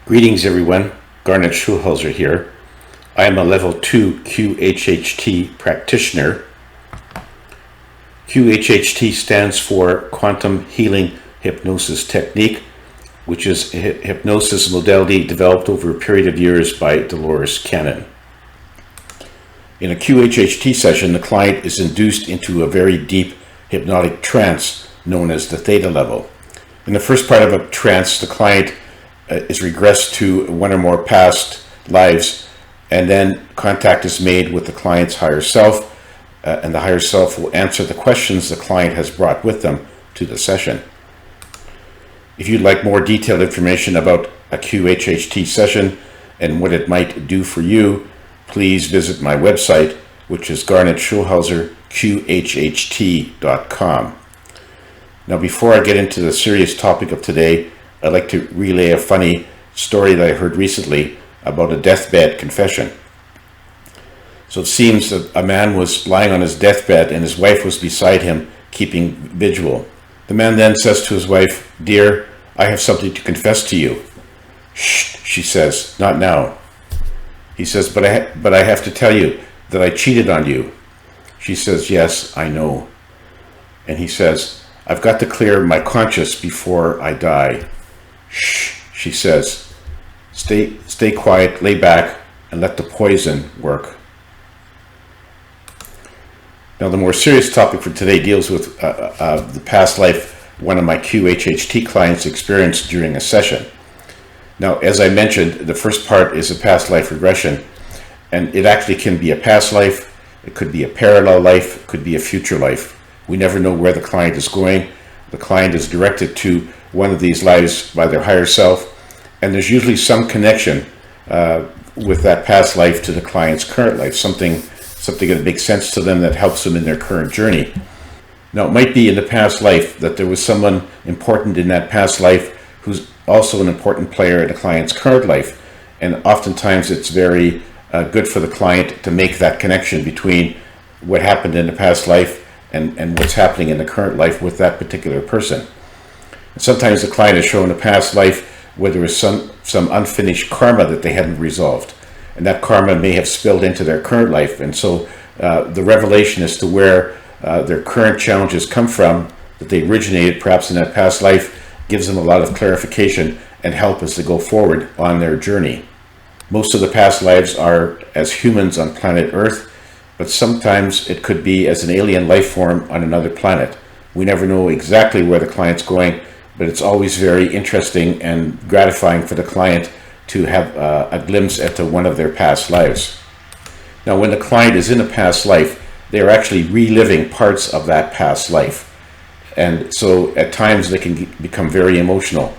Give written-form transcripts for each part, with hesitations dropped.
Greetings everyone, Garnet Schulhauser here. I am a level 2 QHHT practitioner. QHHT stands for Quantum Healing Hypnosis Technique, which is a hypnosis modality developed over a period of years by Dolores Cannon. In a QHHT session, the client is induced into a very deep hypnotic trance known as the theta level. In the first part of a trance, the client is regressed to one or more past lives, and then contact is made with the client's higher self, and the higher self will answer the questions the client has brought with them to the session. If you'd like more detailed information about a QHHT session and what it might do for you, please visit my website, which is Garnet Schulhauser, QHHT.com. Now, before I get into the serious topic of today, I'd like to relay a funny story that I heard recently about a deathbed confession. So it seems that a man was lying on his deathbed and his wife was beside him keeping vigil. The man then says to his wife, "Dear, I have something to confess to you." "Shh," she says, "not now." He says, but I have to tell you that I cheated on you." She says, "Yes, I know." And he says, "I've got to clear my conscience before I die." "Shh," she says, stay quiet, lay back, and let the poison work." Now, the more serious topic for today deals with the past life one of my QHHT clients experienced during a session. Now, as I mentioned, the first part is a past life regression, and it actually can be a past life, it could be a parallel life, it could be a future life. We never know where the client is going. The client is directed to one of these lives by their higher self, and there's usually some connection with that past life to the client's current life, something that makes sense to them that helps them in their current journey. Now, it might be in the past life that there was someone important in that past life who's also an important player in the client's current life, and oftentimes it's very good for the client to make that connection between what happened in the past life and what's happening in the current life with that particular person. Sometimes the client is shown a past life where there is some unfinished karma that they hadn't resolved, and that karma may have spilled into their current life, and so the revelation as to where their current challenges come from, that they originated perhaps in that past life, gives them a lot of clarification and help as they go forward on their journey. Most of the past lives are as humans on planet Earth, but sometimes it could be as an alien life form on another planet. We never know exactly where the client's going, but it's always very interesting and gratifying for the client to have a glimpse into one of their past lives. Now, when the client is in a past life, they are actually reliving parts of that past life. And so at times they can become very emotional.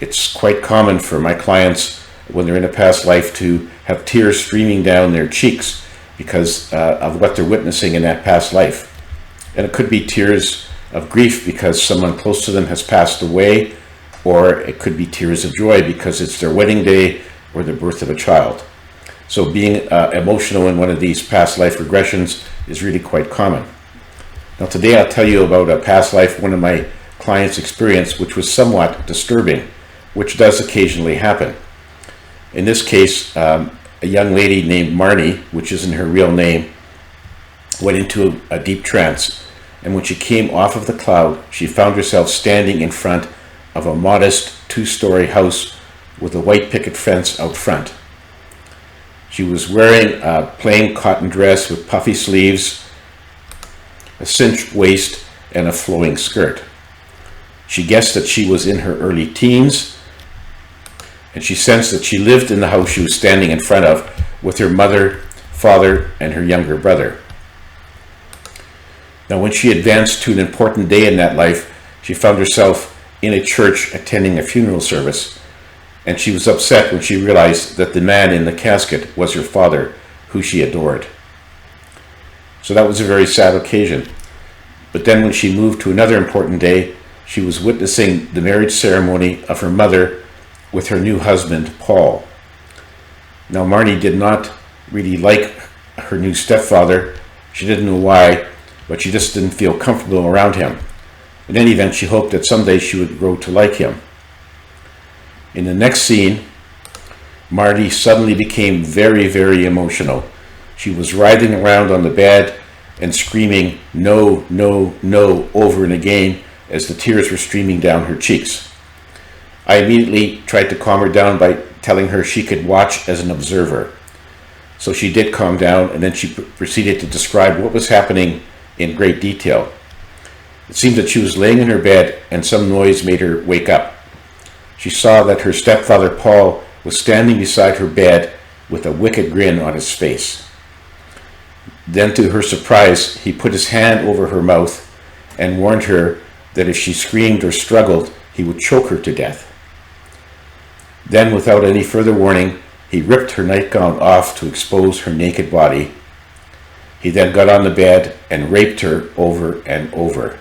It's quite common for my clients when they're in a past life to have tears streaming down their cheeks because of what they're witnessing in that past life. And it could be tears of grief because someone close to them has passed away, or it could be tears of joy because it's their wedding day or the birth of a child. So being emotional in one of these past life regressions is really quite common. Now, today I'll tell you about a past life one of my clients experienced, which was somewhat disturbing, which does occasionally happen. In this case, a young lady named Marnie, which isn't her real name, went into a deep trance, and when she came off of the cloud, she found herself standing in front of a modest 2-story house with a white picket fence out front. She was wearing a plain cotton dress with puffy sleeves, a cinched waist, and a flowing skirt. She guessed that she was in her early teens, and she sensed that she lived in the house she was standing in front of with her mother, father, and her younger brother. Now, when she advanced to an important day in that life, she found herself in a church attending a funeral service, and she was upset when she realized that the man in the casket was her father, who she adored. So that was a very sad occasion. But then when she moved to another important day, she was witnessing the marriage ceremony of her mother with her new husband, Paul. Now, Marnie did not really like her new stepfather. She didn't know why, but she just didn't feel comfortable around him. In any event, she hoped that someday she would grow to like him. In the next scene, Marty suddenly became very, very emotional. She was writhing around on the bed and screaming, "No, no, no," over and again as the tears were streaming down her cheeks. I immediately tried to calm her down by telling her she could watch as an observer. So she did calm down, and then she proceeded to describe what was happening in great detail. It seemed that she was laying in her bed and some noise made her wake up. She saw that her stepfather Paul was standing beside her bed with a wicked grin on his face. Then, to her surprise, he put his hand over her mouth and warned her that if she screamed or struggled, he would choke her to death. Then, without any further warning, he ripped her nightgown off to expose her naked body. He then got on the bed and raped her over and over.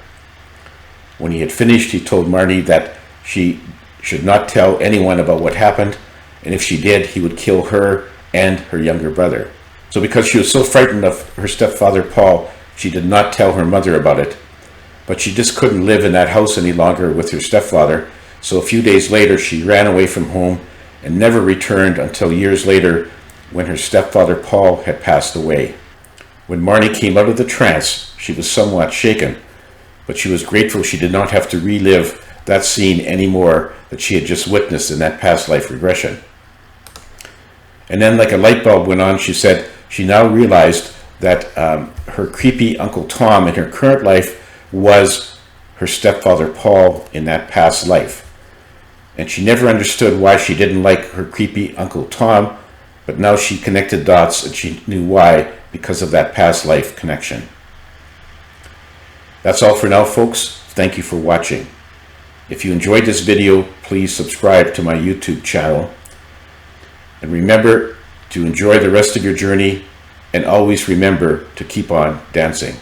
When he had finished, he told Marty that she should not tell anyone about what happened, and if she did, he would kill her and her younger brother. So because she was so frightened of her stepfather Paul, she did not tell her mother about it. But she just couldn't live in that house any longer with her stepfather, so a few days later she ran away from home and never returned until years later when her stepfather Paul had passed away. When Marnie came out of the trance, she was somewhat shaken, but she was grateful she did not have to relive that scene anymore that she had just witnessed in that past life regression. And then, like a light bulb went on, she said she now realized that her creepy Uncle Tom in her current life was her stepfather Paul in that past life. And she never understood why she didn't like her creepy Uncle Tom, but now she connected dots and she knew why, because of that past life connection. That's all for now, folks. Thank you for watching. If you enjoyed this video, please subscribe to my YouTube channel. And remember to enjoy the rest of your journey, and always remember to keep on dancing.